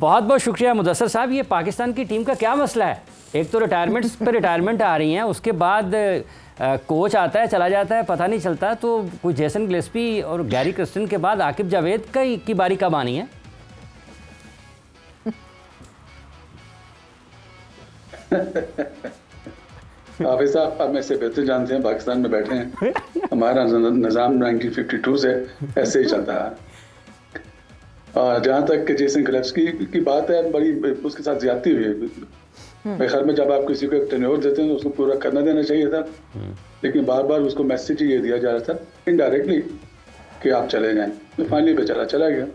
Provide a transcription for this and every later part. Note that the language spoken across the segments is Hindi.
बहुत बहुत शुक्रिया मुदस्सर साहब। ये पाकिस्तान की टीम का क्या मसला है? एक तो रिटायरमेंट पे रिटायरमेंट आ रही हैं, उसके बाद कोच आता है चला जाता है, पता नहीं चलता। तो कोई जेसन गिलेस्पी और गैरी क्रिस्टन के बाद आकिब जावेद की बारी कब आनी है? हाफिज साहब आप में से बेहतर जानते हैं, पाकिस्तान में बैठे हैं, हमारा निज़ाम 1952 से ऐसे ही चलता है। और जहाँ तक जेसन गिलेस्पी की बात है, बड़ी उसके साथ ज्यादती हुई है। मेरे ख्याल में जब आप किसी को एक टेन्योर देते हैं तो उसको पूरा करना देना चाहिए था, लेकिन बार बार उसको मैसेज ये दिया जा रहा था इनडायरेक्टली कि आप चले जाएं। तो फाइनली बेचारा चला गया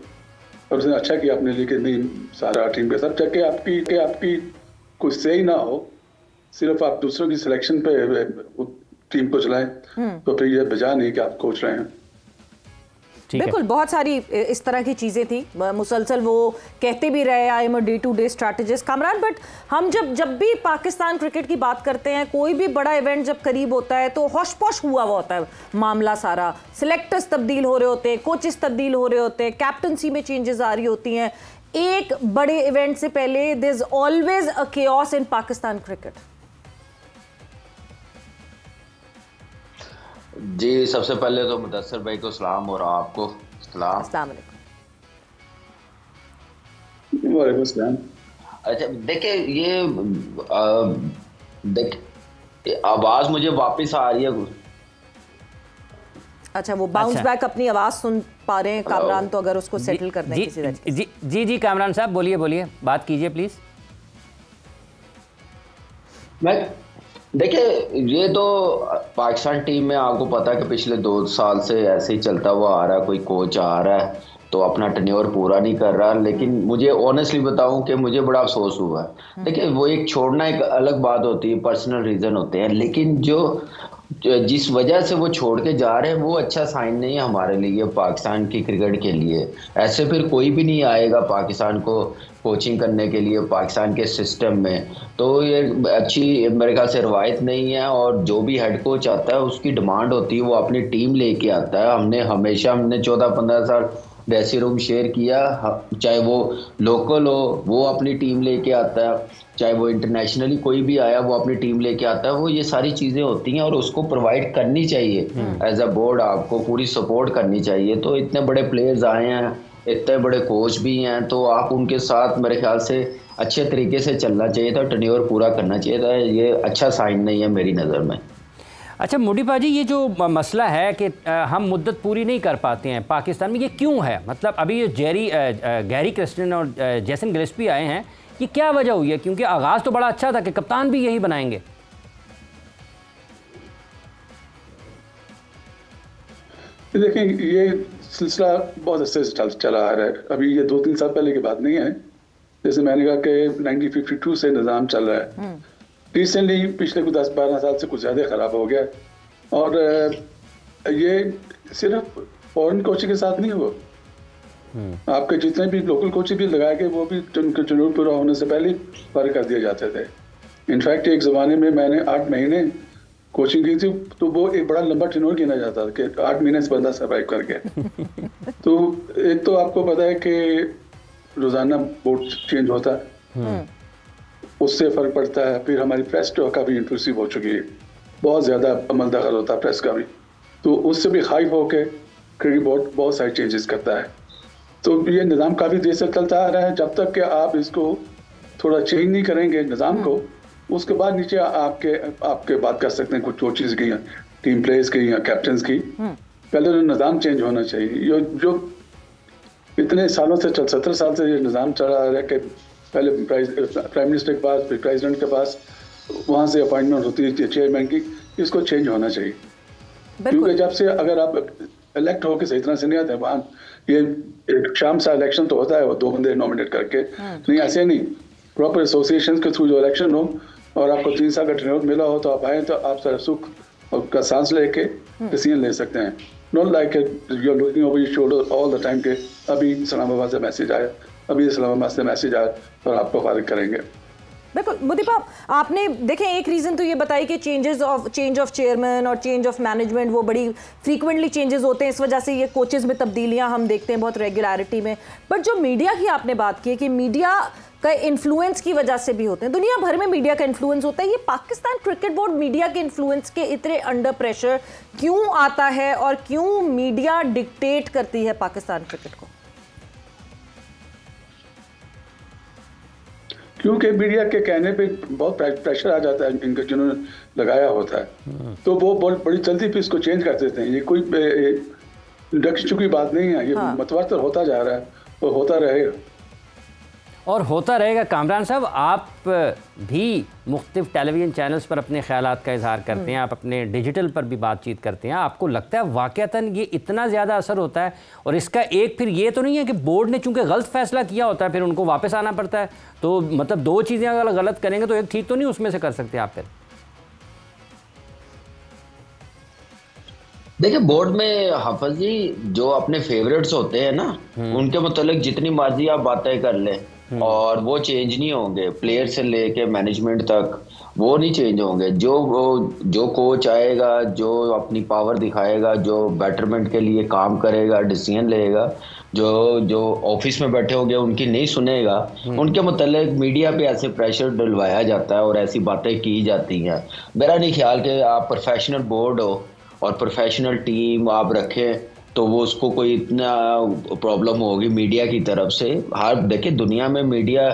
और उसने अच्छा किया अपने लिए कि नहीं, सारा टीम के साथ चाहे आपकी कोई सही ना हो, सिर्फ आप दूसरों की सिलेक्शन पे टीम को चलाएं, तो फिर ये बजा नहीं कि आप कोच रहे हैं। बिल्कुल, बहुत सारी इस तरह की चीज़ें थी, मुसलसल वो कहते भी रहे I am a day to day strategist Kamran. But हम जब भी पाकिस्तान क्रिकेट की बात करते हैं, कोई भी बड़ा इवेंट जब करीब होता है तो होश पोश हुआ होता है मामला सारा। सिलेक्टर्स तब्दील हो रहे होते हैं, कोचेस तब्दील हो रहे होते हैं, कैप्टनसी में चेंजेस आ रही होती हैं। एक बड़े इवेंट से पहले there is always a chaos in Pakistan cricket. जी, सबसे पहले तो मुदस्सर भाई को सलाम और आपको सलाम। अस्सलाम वालेकुम। वालेकुम सलाम। अच्छा देखिए, ये आवाज मुझे वापस आ रही है कुछ। अच्छा, वो बाउंस बैक अपनी आवाज सुन पा रहे हैं कामरान, तो अगर उसको सेटल करना है किसी तरीके से। जी कामरान साहब बोलिए, बात कीजिए प्लीज। देखिए, ये तो पाकिस्तान टीम में आपको पता है कि पिछले 2 साल से ऐसे ही चलता हुआ आ रहा है। कोई कोच आ रहा है तो अपना टेन्योर पूरा नहीं कर रहा, लेकिन मुझे ऑनेस्टली बताऊं कि मुझे बड़ा अफसोस हुआ है। देखिए, वो एक छोड़ना एक अलग बात होती है, पर्सनल रीजन होते हैं, लेकिन जिस वजह से वो छोड़ के जा रहे हैं वो अच्छा साइन नहीं है हमारे लिए, पाकिस्तान की क्रिकेट के लिए। ऐसे फिर कोई भी नहीं आएगा पाकिस्तान को कोचिंग करने के लिए पाकिस्तान के सिस्टम में, तो ये अच्छी मेरे ख्याल से रवायत नहीं है। और जो भी हेड कोच आता है उसकी डिमांड होती है वो अपनी टीम लेके आता है। हमने 14-15 साल ड्रेसिंग रूम शेयर किया, चाहे वो लोकल हो वो अपनी टीम लेके आता है, चाहे वो इंटरनेशनली कोई भी आया वो अपनी टीम लेके आता है। वो ये सारी चीज़ें होती हैं और उसको प्रोवाइड करनी चाहिए। एज अ बोर्ड आपको पूरी सपोर्ट करनी चाहिए। तो इतने बड़े प्लेयर्स आए हैं, इतने बड़े कोच भी हैं, तो आप उनके साथ मेरे ख्याल से अच्छे तरीके से चलना चाहिए था, टेन्योर पूरा करना चाहिए था। ये अच्छा साइन नहीं है मेरी नज़र में। अच्छा मुडी पाजी, ये जो मसला है कि हम मुद्दत पूरी नहीं कर पाते हैं पाकिस्तान में, ये क्यों है? मतलब अभी ये गैरी क्रिस्टन और जेसन गिलेस्पी आए हैं, ये क्या वजह हुई है? क्योंकि आगाज़ तो बड़ा अच्छा था कि कप्तान भी यही बनाएंगे। देखें, ये सिलसिला बहुत अच्छे से चला आ रहा है। अभी ये 2-3 साल पहले की बात नहीं है। जैसे मैंने कहा कि 1952 से निज़ाम चल रहा है। रिसेंटली पिछले कुछ 10-12 साल से कुछ ज़्यादा ख़राब हो गया। और ये सिर्फ फॉरेन कोचिंग के साथ नहीं हुआ, आपके जितने भी लोकल कोचिंग भी लगाए गए वो भी चुनाव पूरा होने से पहले फारिग कर दिए जाते थे। इनफैक्ट एक ज़माने में मैंने 8 महीने कोचिंग की थी, तो वो एक बड़ा लंबा टेन्योर गिना जाता था कि 8 महीने से बंदा सर्वाइव कर गया। तो एक तो आपको पता है कि रोज़ाना बोर्ड चेंज होता है, उससे फ़र्क पड़ता है। फिर हमारी प्रेस का भी इंक्लूसिव हो चुकी है, बहुत ज़्यादा अमल दखल होता है प्रेस का भी, तो उससे भी खाइफ होकर क्रिकेट बोर्ड बहुत सारे चेंजेस करता है। तो ये निज़ाम काफ़ी देर से चलता आ रहा है। जब तक कि आप इसको थोड़ा चेंज नहीं करेंगे निज़ाम को, उसके बाद नीचे आपके बात कर सकते हैं कुछ कोचेज़ की, टीम प्लेयर्स की या कैप्टन्स की। पहले तो निज़ाम चेंज होना चाहिए। जो इतने सालों से 17 साल से ये निज़ाम चला आ रहा है कि पहले प्राइम मिनिस्टर के पास, फिर प्रेसिडेंट के पास, वहाँ से अपॉइंटमेंट होती है चेयरमैन की, इसको चेंज होना चाहिए। क्योंकि जब से अगर आप इलेक्ट होकर सही तरह से नहीं आते वहाँ, ये एक शाम सा इलेक्शन तो होता है, वो 2 बंदे नॉमिनेट करके, नहीं ऐसे नहीं, प्रॉपर एसोसिएशन के थ्रू जो इलेक्शन हो और आपको 3 साल का टेन्योर मिला हो तो आप आए तो आप सारा सुख और का सांस लेके डिसीजन ले सकते हैं। Not like you are looking over your shoulder all the time के अभी इस्लामाबाद से मैसेज आया, अभी इस्लामाबाद से मैसेज आया और आपको फारिग करेंगे। बिल्कुल। मुदीपा, आपने देखें एक रीज़न तो ये बताई कि चेंज ऑफ चेयरमैन और चेंज ऑफ मैनेजमेंट वो बड़ी फ्रीक्वेंटली चेंजेस होते हैं, इस वजह से ये कोचेज़ में तब्दीलियां हम देखते हैं बहुत रेगुलरिटी में। बट जो मीडिया की आपने बात की है कि मीडिया का इन्फ्लुएंस की वजह से भी होते हैं, दुनिया भर में मीडिया का इन्फ्लुएंस होता है, ये पाकिस्तान क्रिकेट बोर्ड मीडिया के इन्फ्लुएंस के इतने अंडर प्रेशर क्यों आता है और क्यों मीडिया डिक्टेट करती है पाकिस्तान क्रिकेट को? क्योंकि मीडिया के कहने पे बहुत प्रेशर आ जाता है इनका, जिन्होंने लगाया होता है, तो वो बहुत बड़ी जल्दी फिर इसको चेंज कर देते हैं। ये कोई इंडक्शन की बात नहीं है, ये मतवातर होता जा रहा है और होता रहेगा और होता रहेगा। कामरान साहब, आप भी मुख्तलिफ टेलीविज़न चैनल्स पर अपने ख़यालात का इजहार करते हैं, आप अपने डिजिटल पर भी बातचीत करते हैं, आपको लगता है वाक़तन ये इतना ज़्यादा असर होता है? और इसका एक फिर ये तो नहीं है कि बोर्ड ने चूँकि गलत फ़ैसला किया होता है फिर उनको वापस आना पड़ता है, तो मतलब दो चीज़ें अगर गलत करेंगे तो एक ठीक तो नहीं उसमें से कर सकते आप फिर? देखिए, बोर्ड में हाफिज जी जो अपने फेवरेट्स होते हैं ना, उनके मतलब जितनी मर्जी आप बातें कर लें और वो चेंज नहीं होंगे। प्लेयर से लेके मैनेजमेंट तक वो नहीं चेंज होंगे। जो कोच आएगा, जो अपनी पावर दिखाएगा, जो बेटरमेंट के लिए काम करेगा, डिसीजन लेगा, जो ऑफिस में बैठे होंगे उनकी नहीं सुनेगा, उनके मतलब मीडिया पे ऐसे प्रेशर डलवाया जाता है और ऐसी बातें की जाती हैं। मेरा नहीं ख्याल कि आप प्रोफेशनल बोर्ड हो और प्रोफेशनल टीम आप रखें तो वो उसको कोई इतना प्रॉब्लम होगी मीडिया की तरफ से। हर देखिए, दुनिया में मीडिया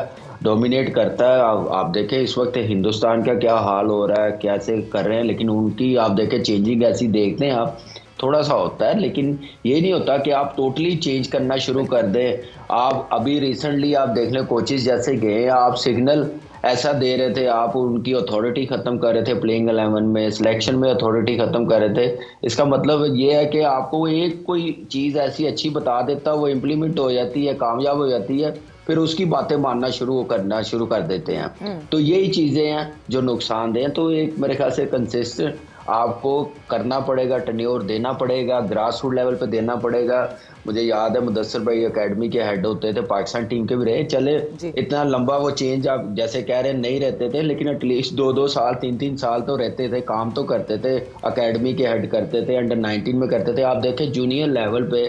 डोमिनेट करता है। आप देखें इस वक्त हिंदुस्तान का क्या हाल हो रहा है, कैसे कर रहे हैं, लेकिन उनकी आप देखें चेंजिंग ऐसी देखते हैं आप, थोड़ा सा होता है, लेकिन ये नहीं होता कि आप टोटली चेंज करना शुरू कर दें। आप अभी रिसेंटली आप देख लें, कोचेज जैसे गए, आप सिग्नल ऐसा दे रहे थे, आप उनकी अथॉरिटी ख़त्म कर रहे थे, प्लेइंग 11 में सिलेक्शन में अथॉरिटी ख़त्म कर रहे थे। इसका मतलब ये है कि आपको एक कोई चीज़ ऐसी अच्छी बता देता, वो इम्प्लीमेंट हो जाती है, कामयाब हो जाती है, फिर उसकी बातें मानना शुरू कर देते हैं। तो यही चीज़ें हैं जो नुकसानदेह हैं। तो एक मेरे ख्याल से कंसिस्टेंट आपको करना पड़ेगा, टर्नओवर देना पड़ेगा, ग्रास रूट लेवल पे देना पड़ेगा। मुझे याद है मुदस्सर भाई एकेडमी के हेड होते थे, पाकिस्तान टीम के भी रहे, चले इतना लंबा वो चेंज आप जैसे कह रहे हैं नहीं रहते थे, लेकिन एटलीस्ट 2-2 साल 3-3 साल तो रहते थे, काम तो करते थे, एकेडमी के हेड करते थे, अंडर 19 में करते थे। आप देखें जूनियर लेवल पे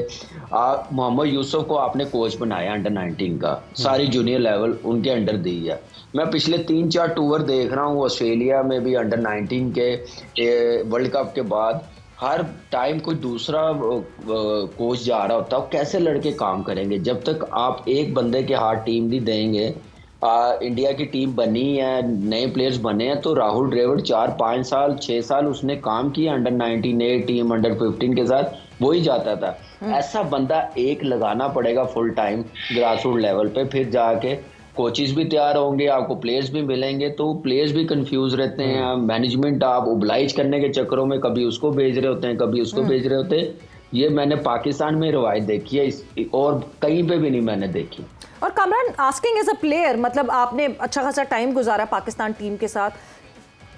आप मोहम्मद यूसुफ को आपने कोच बनाया अंडर 19 का, सारी जूनियर लेवल उनके अंडर दी है। मैं पिछले 3-4 टूर देख रहा हूँ ऑस्ट्रेलिया में भी अंडर 19 के वर्ल्ड कप के बाद, हर टाइम कोई दूसरा कोच जा रहा होता है। कैसे लड़के काम करेंगे जब तक आप एक बंदे के हाथ टीम नहीं देंगे? इंडिया की टीम बनी है, नए प्लेयर्स बने हैं, तो राहुल द्रविड़ 4-5 साल 6 साल उसने काम किया अंडर 19 ए टीम, अंडर 15 के साथ, वो ही जाता था। ऐसा बंदा एक लगाना पड़ेगा full time grass root level पे, फिर जाके कोचेस भी तैयार होंगे, आपको प्लेयर्स भी मिलेंगे, तो प्लेयर्स भी कंफ्यूज रहते हैं। मैनेजमेंट आप ओब्लाइज करने के चक्करों में कभी उसको भेज रहे होते हैं, कभी उसको भेज रहे होते हैं। ये मैंने पाकिस्तान में रवायत देखी है और कहीं पे भी नहीं मैंने देखी। और Kamran, asking as a player, मतलब आपने अच्छा खासा टाइम गुजारा पाकिस्तान टीम के साथ,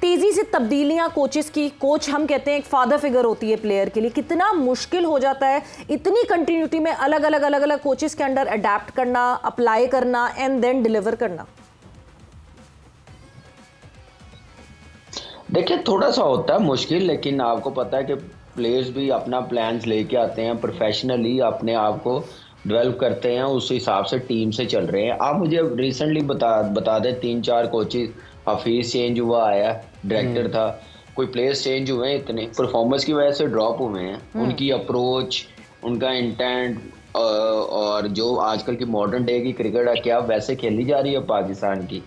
तेजी से तब्दीलियां कोचेस की, कोच हम कहते हैं एक फादर फिगर होती है प्लेयर के लिए, कितना मुश्किल हो जाता है इतनी कंटिन्यूटी में अलग अलग कोचेस के अंडर अडेप्ट करना, अप्लाई करना एंड देन डिलीवर करना? देखिए, थोड़ा सा होता है मुश्किल, लेकिन आपको पता है कि प्लेयर्स भी अपना प्लान्स लेके आते हैं, प्रोफेशनली अपने आप को डेवलप करते हैं, उस हिसाब से टीम से चल रहे हैं। आप मुझे रिसेंटली बता दें 3-4 कोचेस, हफीज चेंज हुआ आया, डायरेक्टर था, कोई प्लेयर्स चेंज हुए हैं, इतने परफॉर्मेंस की वजह से ड्रॉप हुए हैं। उनकी अप्रोच, उनका इंटेंट और जो आजकल की मॉडर्न डे की क्रिकेट है, क्या वैसे खेली जा रही है पाकिस्तान की?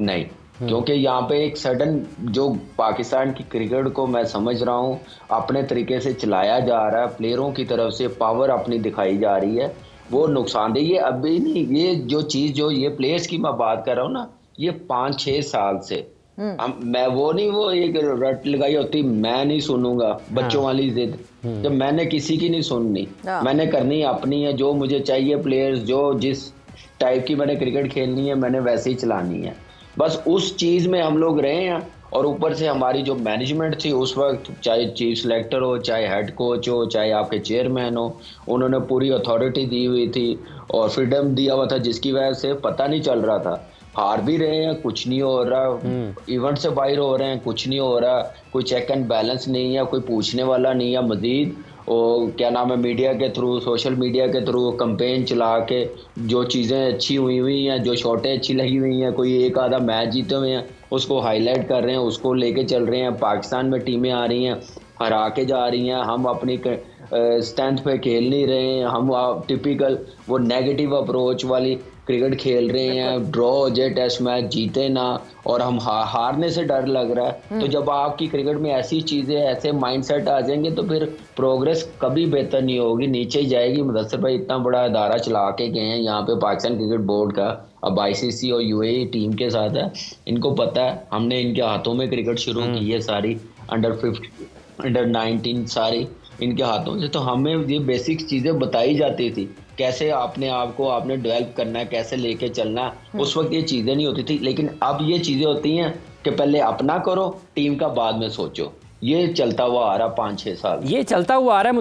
नहीं, क्योंकि यहाँ पे एक सडन जो पाकिस्तान की क्रिकेट को मैं समझ रहा हूँ अपने तरीके से चलाया जा रहा है, प्लेयरों की तरफ से पावर अपनी दिखाई जा रही है, वो नुकसानदेह। ये अभी नहीं, ये जो चीज़ जो ये प्लेयर्स की मैं बात कर रहा हूँ ना, ये 5-6 साल से मैं वो नहीं, वो एक रट लगाई होती, मैं नहीं सुनूंगा, बच्चों वाली जिद, जब मैंने किसी की नहीं सुननी, मैंने करनी अपनी है, जो मुझे चाहिए प्लेयर्स, जो जिस टाइप की मैंने क्रिकेट खेलनी है मैंने वैसे ही चलानी है, बस उस चीज़ में हम लोग रहे हैं। और ऊपर से हमारी जो मैनेजमेंट थी उस वक्त, चाहे चीफ सेलेक्टर हो, चाहे हेड कोच हो, चाहे आपके चेयरमैन हो, उन्होंने पूरी अथॉरिटी दी हुई थी और फ्रीडम दिया हुआ था, जिसकी वजह से पता नहीं चल रहा था। हार भी रहे हैं, कुछ नहीं हो रहा, इवेंट से बाहर हो रहे हैं, कुछ नहीं हो रहा, कोई चेक एंड बैलेंस नहीं है, कोई पूछने वाला नहीं है। मजीद और क्या नाम है, मीडिया के थ्रू, सोशल मीडिया के थ्रू कैंपेन चला के जो चीज़ें अच्छी हुई हैं, जो शॉटें अच्छी लगी हुई हैं, कोई एक आधा मैच जीते हुए हैं उसको हाईलाइट कर रहे हैं, उसको लेके चल रहे हैं। पाकिस्तान में टीमें आ रही हैं, हरा के जा रही हैं, हम अपनी स्ट्रेंथ पे खेल नहीं रहे हैं, हम टिपिकल वो नेगेटिव अप्रोच वाली क्रिकेट खेल रहे हैं, ड्रॉ हो जाए टेस्ट मैच, जीते ना, और हम हारने से डर लग रहा है। तो जब आपकी क्रिकेट में ऐसी चीज़ें, ऐसे माइंडसेट आ जाएंगे तो फिर प्रोग्रेस कभी बेहतर नहीं होगी, नीचे ही जाएगी। मुदस्सिर भाई इतना बड़ा अदारा चला के गए हैं यहाँ पे पाकिस्तान क्रिकेट बोर्ड का, अब ICC और UAE टीम के साथ है, इनको पता है हमने इनके हाथों में क्रिकेट शुरू की है सारी, अंडर 19 सारी इनके हाथों से। तो हमें ये बेसिक चीज़ें बताई जाती थी, कैसे अपने आप को आपने डेवलप करना है, कैसे लेके चलना है। उस वक्त ये चीज़ें नहीं होती थी, लेकिन अब ये चीज़ें होती हैं कि पहले अपना करो, टीम का बाद में सोचो। ये चलता हुआ आ रहा 5-6 साल, ये चलता हुआ आ रहा है।